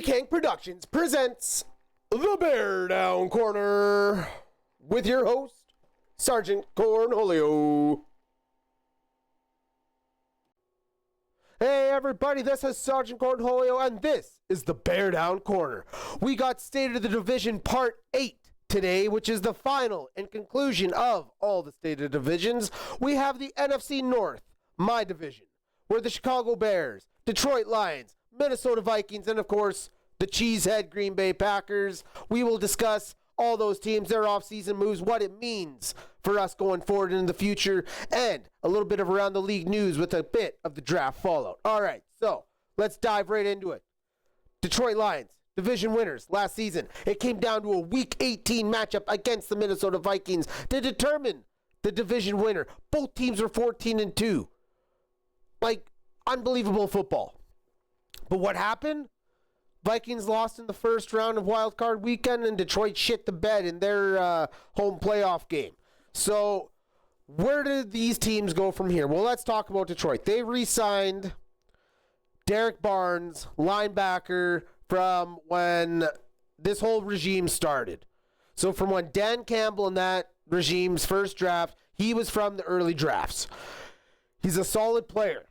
King Productions presents the BearDown Corner with your host, Sergeant Cornholio. Hey everybody, this is Sergeant Cornholio, and this is the BearDown Corner. We got State of the Division Part 8 today, which is the final and conclusion of all the State of the Divisions. We have the NFC North, my division, where the Chicago Bears, Detroit Lions, Minnesota Vikings, and of course, the Cheesehead Green Bay Packers. We will discuss all those teams, their offseason moves, what it means for us going forward in the future, and a little bit of around the league news with a bit of the draft fallout. All right, so let's dive right into it. Detroit Lions, division winners last season. It came down to a Week 18 matchup against the Minnesota Vikings to determine the division winner. Both teams are 14-2. Like, unbelievable football. But what happened? Vikings lost in the first round of Wild Card Weekend, and Detroit shit the bed in their home playoff game. So, where did these teams go from here? Well, let's talk about Detroit. They re-signed Derek Barnes, linebacker, from when this whole regime started. So, from when Dan Campbell and that regime's first draft, he was from the early drafts. He's a solid player.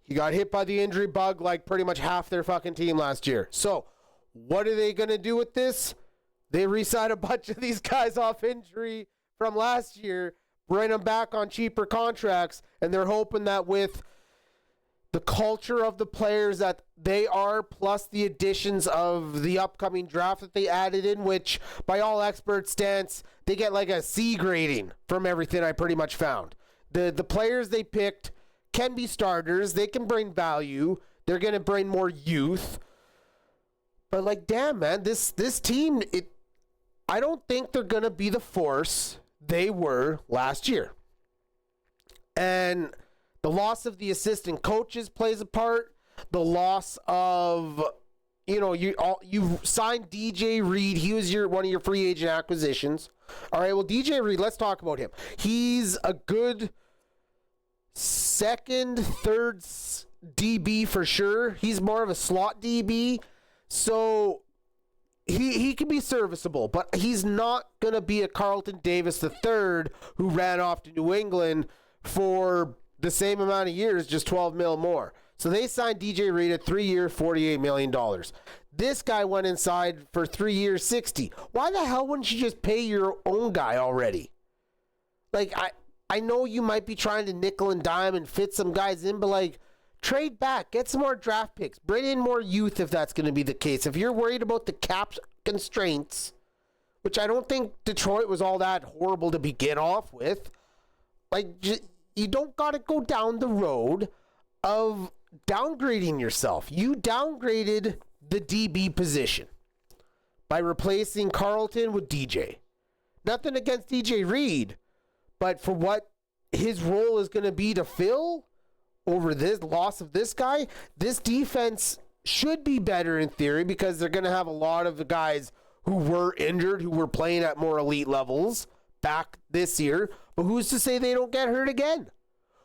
He got hit by the injury bug like pretty much half their fucking team last year. So, what are they going to do with this? They re-sign a bunch of these guys off injury from last year, bring them back on cheaper contracts, and they're hoping that with the culture of the players that they are, plus the additions of the upcoming draft that they added in, which by all experts' stance, they get like a C grading from everything I pretty much found. The players they picked can be starters. They can bring value. They're going to bring more youth. But like, damn, man, this team, I don't think they're going to be the force they were last year. And the loss of the assistant coaches plays a part. The loss of, you signed DJ Reed. He was one of your free agent acquisitions. All right, well, DJ Reed, let's talk about him. He's a good second, third DB for sure. He's more of a slot DB. So he can be serviceable, but he's not going to be a Carlton Davis III who ran off to New England for the same amount of years, just 12 mil more. So they signed DJ Reed at 3 years, $48 million. This guy went inside for 3 years, 60. Why the hell wouldn't you just pay your own guy already? Like, I know you might be trying to nickel and dime and fit some guys in, but like, trade back, get some more draft picks, bring in more youth if that's going to be the case. If you're worried about the cap constraints, which I don't think Detroit was all that horrible to begin off with, like, you don't got to go down the road of downgrading yourself. You downgraded the DB position by replacing Carlton with DJ. Nothing against DJ Reed, but for what his role is going to be to fill over this loss of this guy, this defense should be better in theory because they're going to have a lot of the guys who were injured, who were playing at more elite levels back this year. But who's to say they don't get hurt again?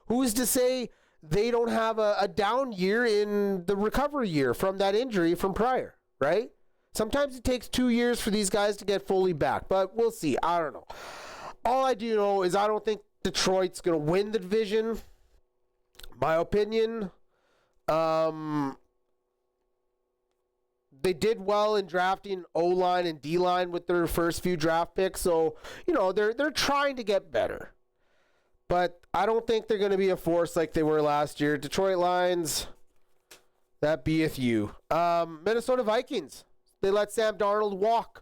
Who's to say they don't have a down year in the recovery year from that injury from prior, right? Sometimes it takes 2 years for these guys to get fully back, but we'll see. I don't know. All I do know is I don't think Detroit's going to win the division. My opinion, they did well in drafting O-line and D-line with their first few draft picks. So, they're trying to get better. But I don't think they're going to be a force like they were last year. Detroit Lions, that beeth you. Minnesota Vikings, they let Sam Darnold walk.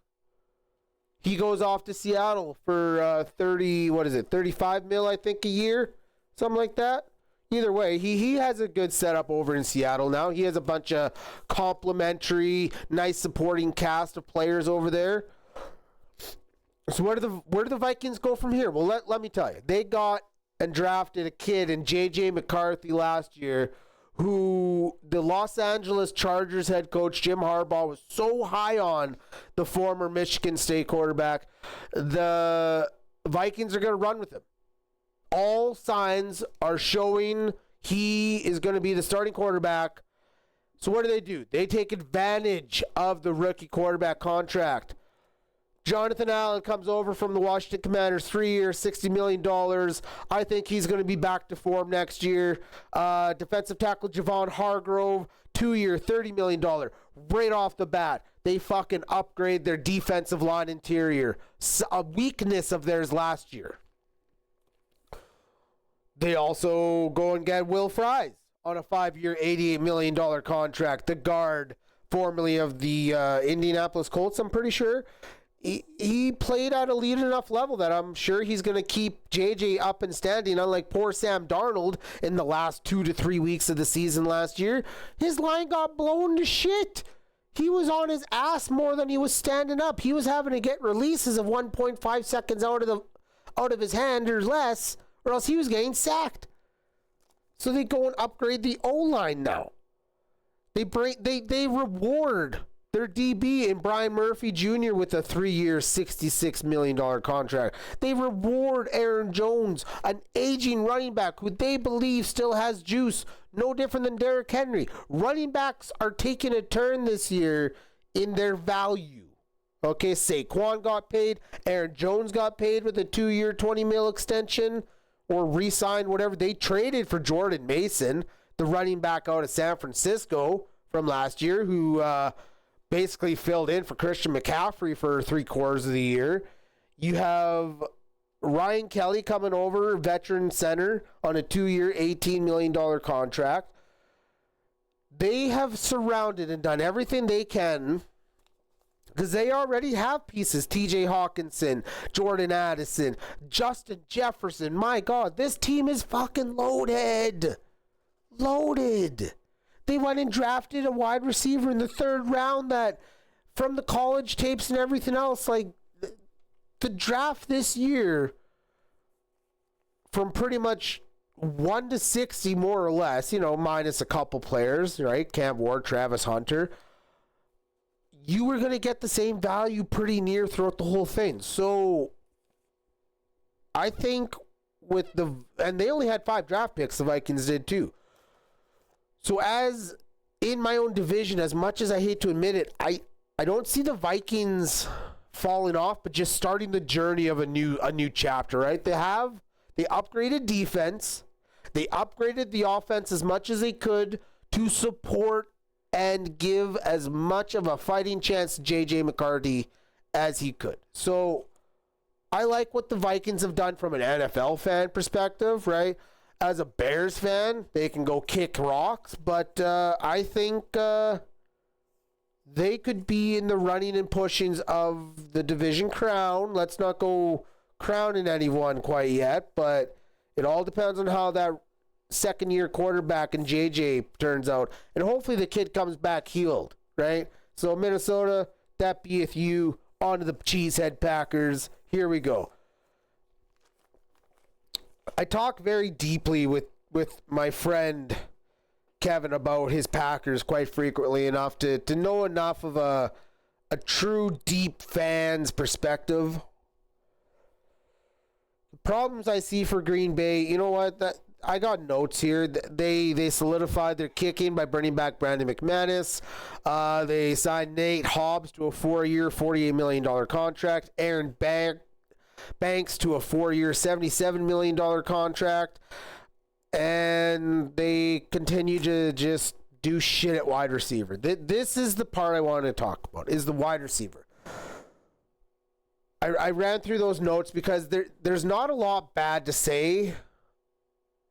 He goes off to Seattle for 35 mil, I think, a year, something like that. Either way, he has a good setup over in Seattle now. He has a bunch of complimentary, nice supporting cast of players over there. So where do the Vikings go from here? Well, let me tell you. They got and drafted a kid in J.J. McCarthy last year who the Los Angeles Chargers head coach Jim Harbaugh was so high on, the former Michigan State quarterback. The Vikings are going to run with him. All signs are showing he is going to be the starting quarterback So what do? They take advantage of the rookie quarterback contract. Jonathan Allen comes over from the Washington Commanders, 3 years, $60 million. I think he's going to be back to form next year. Defensive tackle Javon Hargrove, 2 year, $30 million. Right off the bat, they fucking upgrade their defensive line interior. A weakness of theirs last year. They also go and get Will Fries on a 5 year, $88 million contract. The guard, formerly of the Indianapolis Colts, I'm pretty sure. He played at a elite enough level that I'm sure he's going to keep JJ up and standing, unlike poor Sam Darnold in the last 2 to 3 weeks of the season last year. His line got blown to shit. He was on his ass more than he was standing up. He was having to get releases of 1.5 seconds out of his hand or less, or else he was getting sacked. So they go and upgrade the O-line now. They reward their DB in Brian Murphy Jr. with a 3 year, $66 million contract. They reward Aaron Jones, an aging running back who they believe still has juice, no different than Derrick Henry. Running backs are taking a turn this year in their value. Okay, Saquon got paid. Aaron Jones got paid with a 2 year, $20 million extension, or re-signed, whatever. They traded for Jordan Mason, the running back out of San Francisco from last year, who basically filled in for Christian McCaffrey for 3/4 of the year. You have Ryan Kelly coming over, veteran center, on a 2 year, $18 million contract. They have surrounded and done everything they can because they already have pieces. TJ Hawkinson, Jordan Addison, Justin Jefferson. My God, this team is fucking loaded. Loaded. They went and drafted a wide receiver in the 3rd round that, from the college tapes and everything else, like, the draft this year, from pretty much 1 to 60 more or less, minus a couple players, right? Cam Ward, Travis Hunter. You were going to get the same value pretty near throughout the whole thing. So, I think and they only had 5 draft picks, the Vikings did too. So as in my own division, as much as I hate to admit it, I don't see the Vikings falling off, but just starting the journey of a new chapter, right? They upgraded defense. They upgraded the offense as much as they could to support and give as much of a fighting chance to J.J. McCarthy as he could. So I like what the Vikings have done from an NFL fan perspective, right? As a Bears fan, they can go kick rocks, but I think they could be in the running and pushings of the division crown. Let's not go crowning anyone quite yet, but it all depends on how that second-year quarterback and JJ turns out. And hopefully the kid comes back healed, right? So Minnesota, that beeth you. On to the Cheesehead Packers. Here we go. I talk very deeply with my friend Kevin about his Packers quite frequently enough to know enough of a true deep fan's perspective. The problems I see for Green Bay, you know what? I got notes here. They solidified their kicking by bringing back Brandon McManus. They signed Nate Hobbs to a 4 year, $48 million contract. Aaron Banks to a 4 year, $77 million contract. And they continue to just do shit at wide receiver. This is the part I want to talk about, is the wide receiver. I ran through those notes because there's not a lot bad to say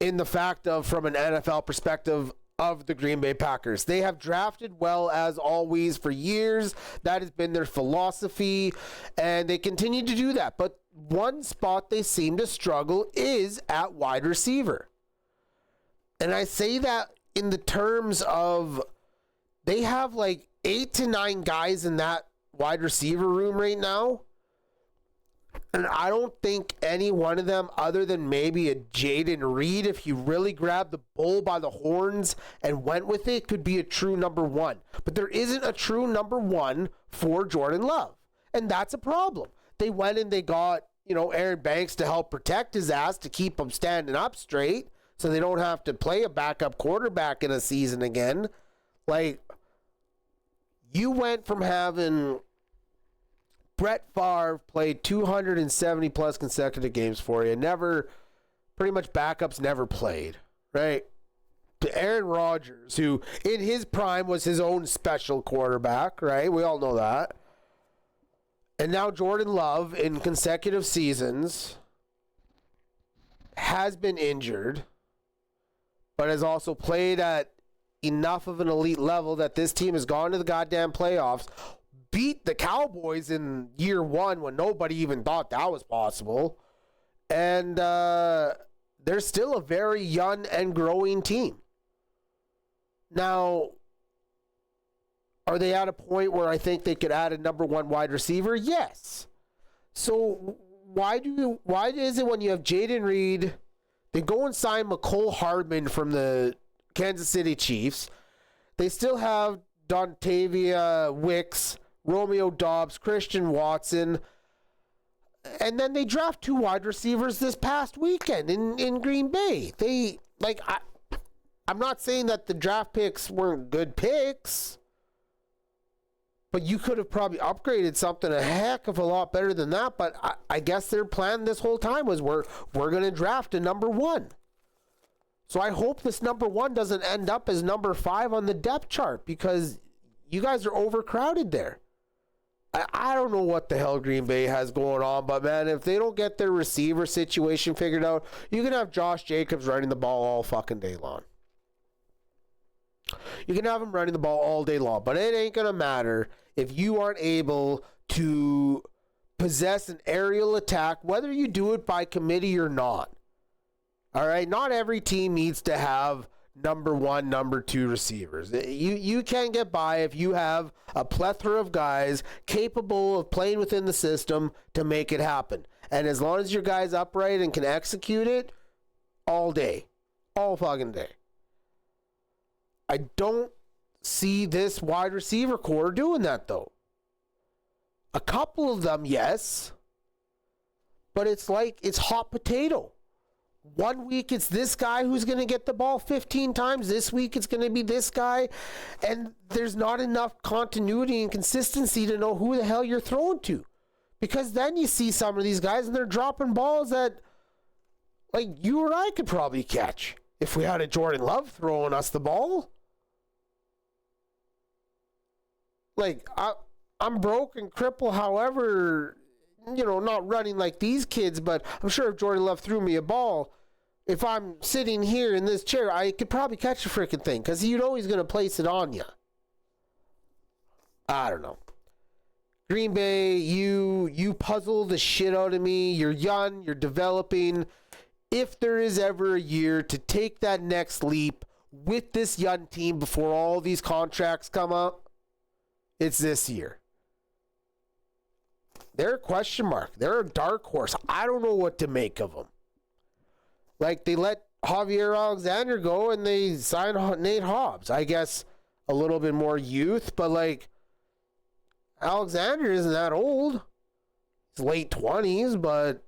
in the fact of, from an NFL perspective, of the Green Bay Packers. They have drafted well, as always, for years. That has been their philosophy, and they continue to do that. But one spot they seem to struggle is at wide receiver. And I say that in the terms of they have like 8 to 9 guys in that wide receiver room right now. And I don't think any one of them, other than maybe a Jaden Reed, if he really grabbed the bull by the horns and went with it, could be a true number one. But there isn't a true number one for Jordan Love. And that's a problem. They went and they got, Aaron Banks to help protect his ass, to keep him standing up straight, so they don't have to play a backup quarterback in a season again. Like, You went from having Brett Favre played 270 plus consecutive games for you. Never, pretty much backups never played, right? To Aaron Rodgers, who in his prime was his own special quarterback, right? We all know that. And now Jordan Love in consecutive seasons has been injured, but has also played at enough of an elite level that this team has gone to the goddamn playoffs, beat the Cowboys in year one when nobody even thought that was possible. And they're still a very young and growing team. Now, are they at a point where I think they could add a number one wide receiver? Yes. So why is it when you have Jaden Reed, they go and sign McCole Hardman from the Kansas City Chiefs. They still have Dontavia Wicks, Romeo Doubs, Christian Watson. And then they draft 2 wide receivers this past weekend in Green Bay. I'm not saying that the draft picks weren't good picks, but you could have probably upgraded something a heck of a lot better than that. But I guess their plan this whole time was we're going to draft a number one. So I hope this number one doesn't end up as number 5 on the depth chart, because you guys are overcrowded there. I don't know what the hell Green Bay has going on, but man, if they don't get their receiver situation figured out, you can have Josh Jacobs running the ball all fucking day long. You can have him running the ball all day long, but it ain't going to matter if you aren't able to possess an aerial attack, whether you do it by committee or not. All right, not every team needs to have number 1, number 2 receivers. You can get by if you have a plethora of guys capable of playing within the system to make it happen. And as long as your guy's upright and can execute it all day, all fucking day. I don't see this wide receiver core doing that, though. A couple of them, yes, but it's like it's hot potato. One week it's this guy who's going to get the ball 15 times. This week it's going to be this guy. And there's not enough continuity and consistency to know who the hell you're throwing to. Because then you see some of these guys and they're dropping balls that, like, you or I could probably catch if we had a Jordan Love throwing us the ball. Like, I'm broke and crippled, however, not running like these kids, but I'm sure if Jordan Love threw me a ball, if I'm sitting here in this chair, I could probably catch the freaking thing, because you know he's going to place it on you. I don't know. Green Bay, you puzzle the shit out of me. You're young, you're developing. If there is ever a year to take that next leap with this young team before all these contracts come up, it's this year. They're a question mark. They're a dark horse. I don't know what to make of them. Like, they let Javier Alexander go and they signed Nate Hobbs. I guess a little bit more youth, but like, Alexander isn't that old. He's late 20s, but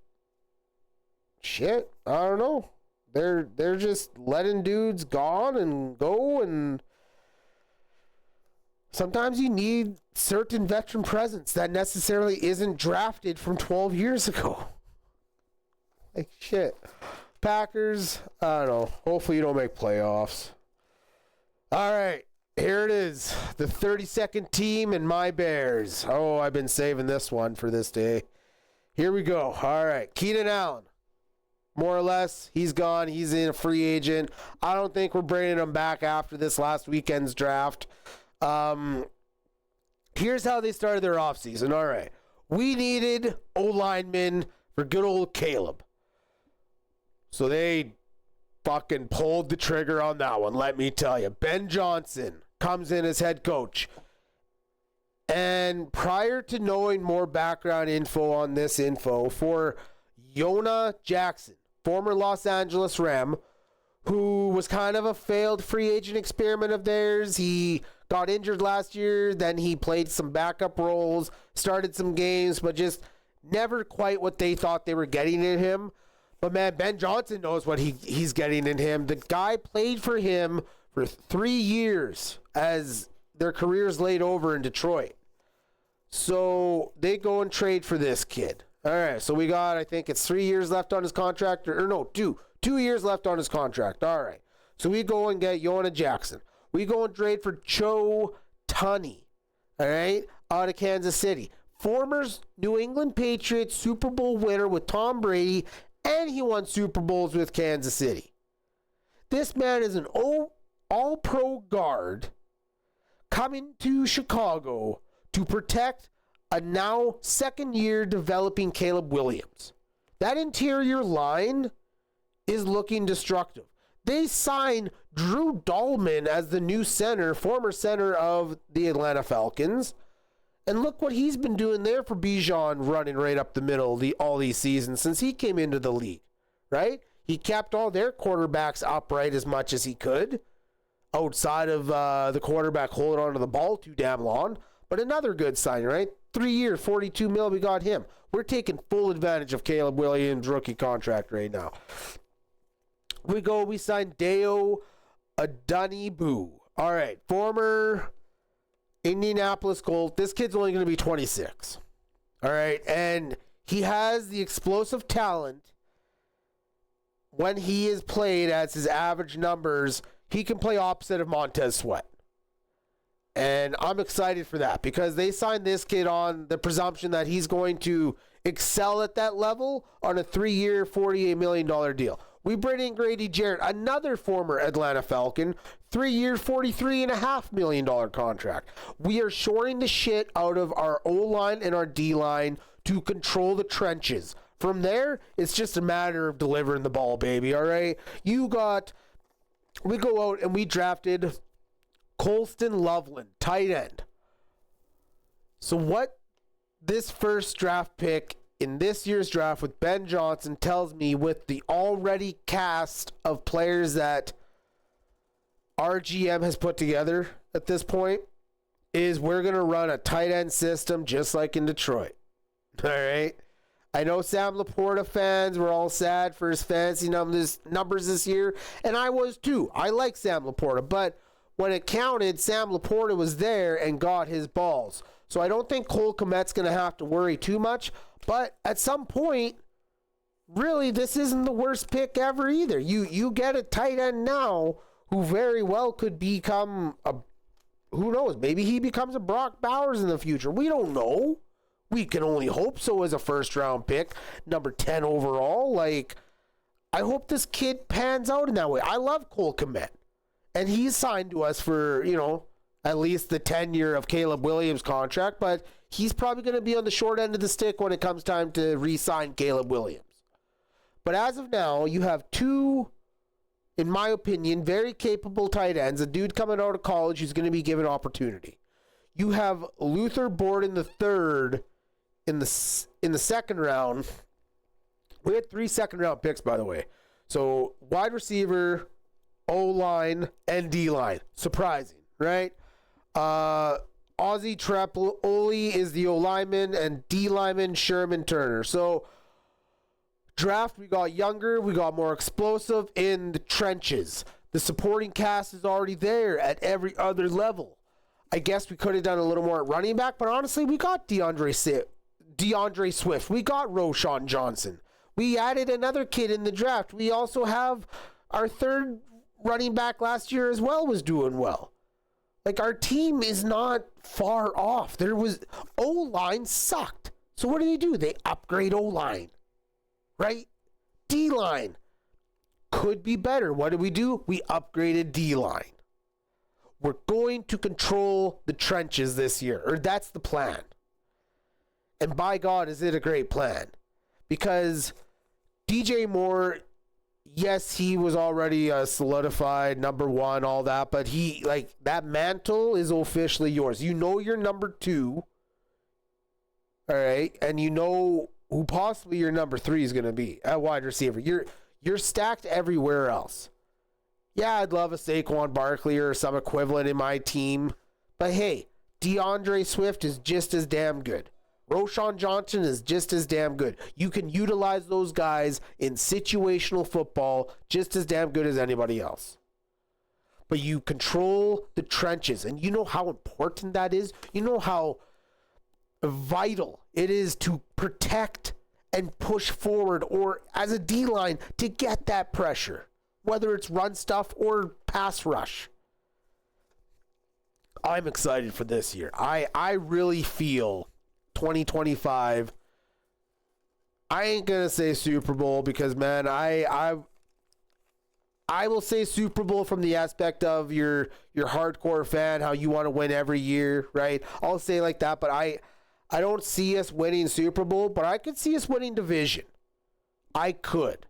shit, I don't know. They're just letting dudes gone and go, and sometimes you need certain veteran presence that necessarily isn't drafted from 12 years ago. Like, shit. Packers, I don't know. Hopefully you don't make playoffs. All right, here it is. The 32nd team and my Bears. Oh, I've been saving this one for this day. Here we go. All right, Keenan Allen. More or less, he's gone. He's in a free agent. I don't think we're bringing him back after this last weekend's draft. Here's how they started their offseason. All right. We needed O-linemen for good old Caleb. So they fucking pulled the trigger on that one, let me tell you. Ben Johnson comes in as head coach. And prior to knowing more background info on this info, for Yona Jackson, former Los Angeles Ram, who was kind of a failed free agent experiment of theirs. He got injured last year, then he played some backup roles, started some games, but just never quite what they thought they were getting in him. But man, Ben Johnson knows what he's getting in him. The guy played for him for 3 years as their careers laid over in Detroit. So they go and trade for this kid. All right, so we got, I think it's 3 years left on his contract, or no, 2 years left on his contract. All right, so we go and get Jonah Jackson. We go and trade for Joe Tunney, all right, out of Kansas City. Former New England Patriots Super Bowl winner with Tom Brady, and he won Super Bowls with Kansas City. This man is an all-pro guard coming to Chicago to protect a now second-year developing Caleb Williams. That interior line is looking destructive. They signed Drew Dahlman as the new center, former center of the Atlanta Falcons. And look what he's been doing there for Bijan, running right up the middle all these seasons since he came into the league, right? He kept all their quarterbacks upright as much as he could, outside of the quarterback holding onto the ball too damn long. But another good sign, right? 3 years, $42 million, we got him. We're taking full advantage of Caleb Williams' rookie contract right now. We signed Deo Adunnibu. All right, former Indianapolis Colt. This kid's only going to be 26. All right, and he has the explosive talent. When he is played as his average numbers, he can play opposite of Montez Sweat. And I'm excited for that because they signed this kid on the presumption that he's going to excel at that level on a 3-year, $48 million deal. We bring in Grady Jarrett, another former Atlanta Falcon, 3-year, $43.5 million contract. We are shoring the shit out of our O-line and our D-line to control the trenches. From there, it's just a matter of delivering the ball, baby, all right? We go out and we drafted Colston Loveland, tight end. So what this first draft pick in this year's draft with Ben Johnson tells me, with the already cast of players that our GM has put together at this point, is we're going to run a tight end system just like in Detroit. All right? I know Sam Laporta fans were all sad for his fantasy numbers this year, and I was too. I like Sam Laporta, but when it counted, Sam Laporta was there and got his balls. So I don't think Cole Kmet's going to have to worry too much. But at some point, really, this isn't the worst pick ever either. You get a tight end now who very well could become who knows, maybe he becomes a Brock Bowers in the future. We don't know. We can only hope so as a first-round pick, number 10 overall. Like, I hope this kid pans out in that way. I love Cole Kmet. And he's signed to us for, at least the tenure of Caleb Williams' contract, but he's probably going to be on the short end of the stick when it comes time to re-sign Caleb Williams. But as of now, you have two, in my opinion, very capable tight ends, a dude coming out of college who's going to be given opportunity. You have Luther Borden III in the second round. We had 3 second-round picks, by the way. So wide receiver, O-line, and D-line. Surprising, right? Ozzie Trapaoli is the O-lineman, and D-lineman Sherman Turner. So draft, we got younger, we got more explosive in the trenches. The supporting cast is already there at every other level. I guess we could have done a little more at running back, but honestly, we got DeAndre Swift. We got Roschon Johnson. We added another kid in the draft. We also have our third running back last year as well was doing well. Like, our team is not far off. O-line sucked. So what do? They upgrade O-line, right? D-line could be better. What did? We upgraded D-line. We're going to control the trenches this year, or that's the plan. And by God, is it a great plan? Because DJ Moore, yes, he was already a solidified number 1, all that, but that mantle is officially yours. You know you're number 2, all right, and you know who possibly your number 3 is going to be at wide receiver. You're stacked everywhere else. Yeah, I'd love a Saquon Barkley or some equivalent in my team, but hey, DeAndre Swift is just as damn good. Roschon Johnson is just as damn good. You can utilize those guys in situational football just as damn good as anybody else. but you control the trenches. And you know how important that is? You know how vital it is to protect and push forward, or as a D-line, to get that pressure, whether it's run stuff or pass rush. I'm excited for this year. I really feel 2025, I ain't going to say Super Bowl because, man, I will say Super Bowl from the aspect of your hardcore fan, how you want to win every year, right? I'll say like that, but I don't see us winning Super Bowl, but I could see us winning division. I could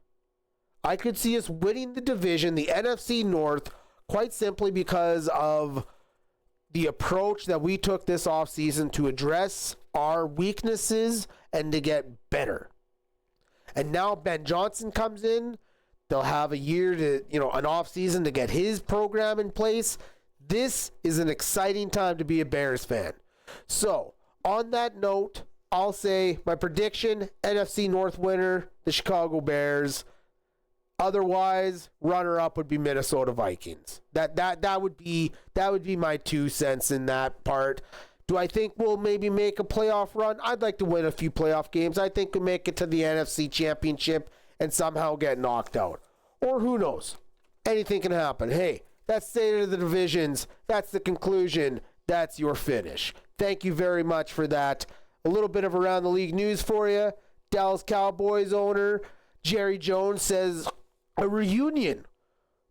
see us winning the division, the NFC North, quite simply because of the approach that we took this offseason to address our weaknesses and to get better. And now Ben Johnson comes in. They'll have a year to, an offseason to get his program in place. This is an exciting time to be a Bears fan. So, on that note, I'll say my prediction, NFC North winner, the Chicago Bears. Otherwise, runner-up would be Minnesota Vikings. That would be my 2 cents in that part. Do I think we'll maybe make a playoff run? I'd like to win a few playoff games. I think we'll make it to the NFC Championship and somehow get knocked out. Or who knows? Anything can happen. Hey, that's the state of the divisions. That's the conclusion. That's your finish. Thank you very much for that. A little bit of around the league news for you. Dallas Cowboys owner Jerry Jones says a reunion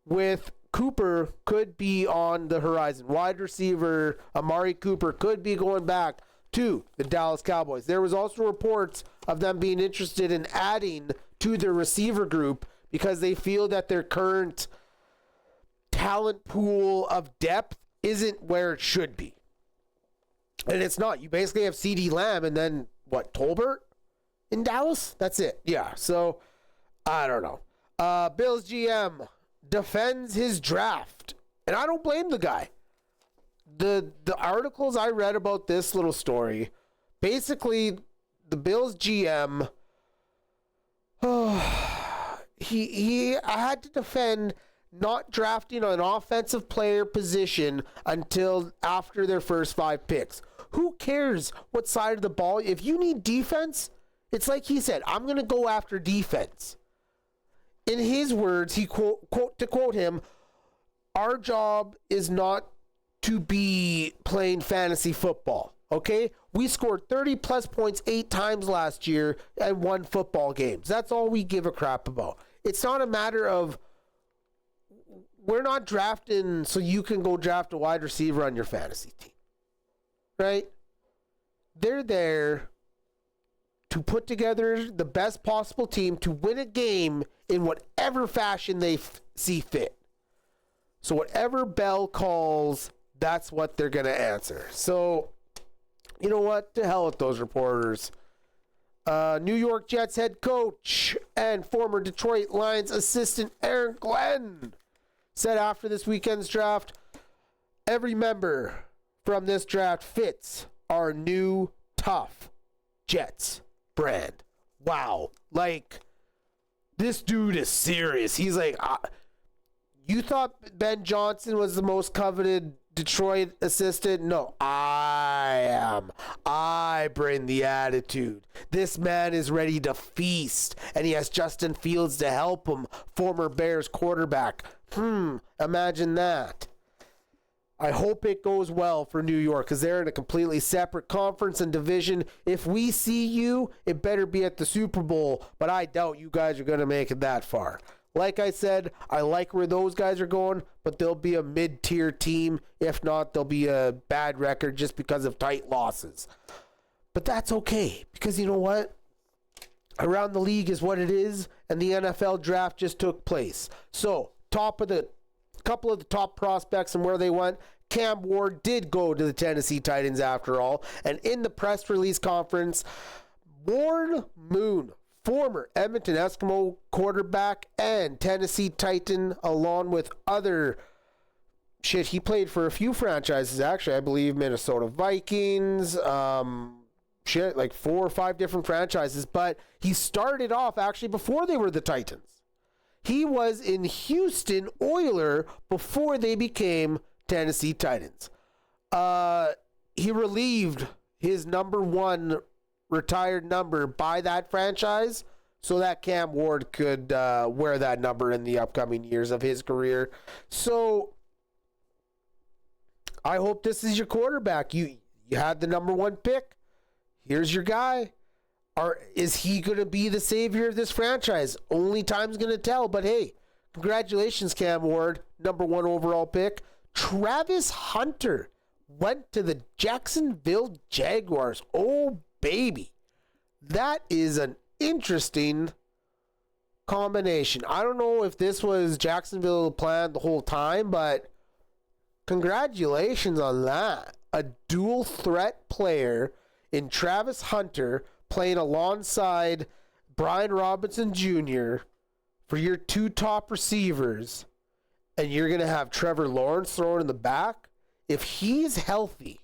with Cooper could be on the horizon. Wide receiver Amari Cooper could be going back to the Dallas Cowboys. There was also reports of them being interested in adding to their receiver group because they feel that their current talent pool of depth isn't where it should be. And it's not. You basically have CeeDee Lamb and then, Tolbert in Dallas? That's it. Yeah, so I don't know. Bills GM defends his draft, and I don't blame the guy. The articles I read about this little story, basically the Bills GM, he had to defend not drafting an offensive player position until after their first 5 picks. Who cares what side of the ball? If you need defense, it's like he said, I'm going to go after defense. In his words, he to quote him, our job is not to be playing fantasy football, okay? We scored 30 plus points 8 times last year and won football games. That's all we give a crap about. It's not a matter of, we're not drafting so you can go draft a wide receiver on your fantasy team, right? They're there to put together the best possible team to win a game in whatever fashion they see fit. So whatever Bell calls, that's what they're going to answer. So, you know what? To hell with those reporters. New York Jets head coach and former Detroit Lions assistant Aaron Glenn said after this weekend's draft, every member from this draft fits our new tough Jets brand. Wow. Like, this dude is serious. He's like, you thought Ben Johnson was the most coveted Detroit assistant? No, I am. I bring the attitude. This man is ready to feast, and he has Justin Fields to help him, former Bears quarterback. Imagine that. I hope it goes well for New York because they're in a completely separate conference and division. If we see you, it better be at the Super Bowl, but I doubt you guys are going to make it that far. Like I said, I like where those guys are going, but they'll be a mid-tier team. If not, they'll be a bad record just because of tight losses. But that's okay because you know what? Around the league is what it is, and the NFL draft just took place. So, couple of the top prospects and where they went. Cam Ward did go to the Tennessee Titans after all. And in the press release conference, Warren Moon, former Edmonton Eskimo quarterback and Tennessee Titan, along with other he played for a few franchises actually. I believe Minnesota Vikings, like 4 or 5 different franchises. But he started off actually before they were the Titans. He was in Houston Oiler before they became Tennessee Titans. He relieved his number 1 retired number by that franchise so that Cam Ward could wear that number in the upcoming years of his career. So I hope this is your quarterback. You had the number 1 pick. Here's your guy. Is he going to be the savior of this franchise? Only time's going to tell. But hey, congratulations, Cam Ward, number 1 overall pick. Travis Hunter went to the Jacksonville Jaguars. Oh, baby. That is an interesting combination. I don't know if this was Jacksonville planned the whole time, but congratulations on that. A dual threat player in Travis Hunter playing alongside Brian Robinson Jr. for your 2 top receivers, and you're going to have Trevor Lawrence throwing in the back. If he's healthy,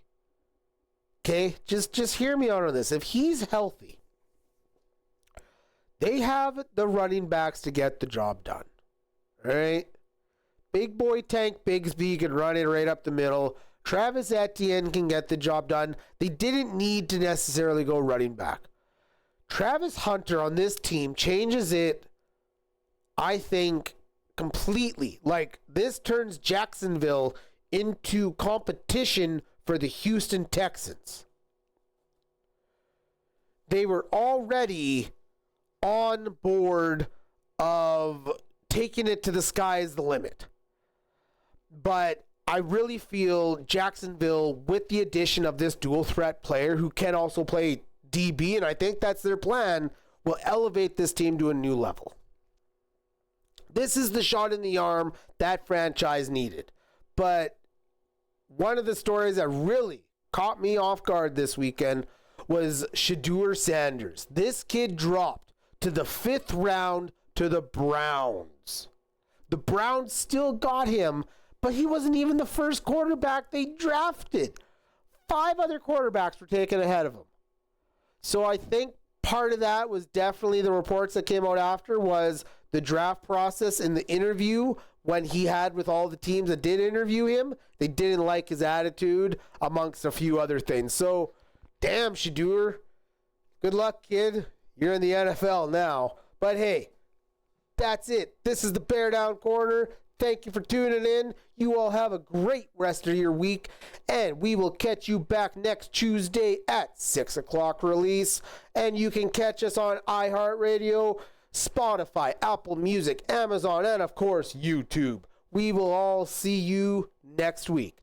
okay, just hear me out on this. If he's healthy, they have the running backs to get the job done. All right? Big boy Tank Bigsby can run it right up the middle. Travis Etienne can get the job done. They didn't need to necessarily go running back. Travis Hunter on this team changes it, I think, completely. Like, this turns Jacksonville into competition for the Houston Texans. They were already on board of taking it to the sky is the limit. But I really feel Jacksonville, with the addition of this dual threat player who can also play DB, and I think that's their plan, will elevate this team to a new level. This is the shot in the arm that franchise needed. But one of the stories that really caught me off guard this weekend was Shedeur Sanders. This kid dropped to the 5th round to the Browns. The Browns still got him, but he wasn't even the first quarterback they drafted. 5 other quarterbacks were taken ahead of him. So I think part of that was definitely the reports that came out after was the draft process and the interview when he had with all the teams that did interview him. They didn't like his attitude, amongst a few other things. So, damn, Shedeur. Good luck, kid. You're in the NFL now. But hey, that's it. This is the Bear Down Corner. Thank you for tuning in. You all have a great rest of your week, and we will catch you back next Tuesday at 6 o'clock release. And you can catch us on iHeartRadio, Spotify, Apple Music, Amazon, and of course, YouTube. We will all see you next week.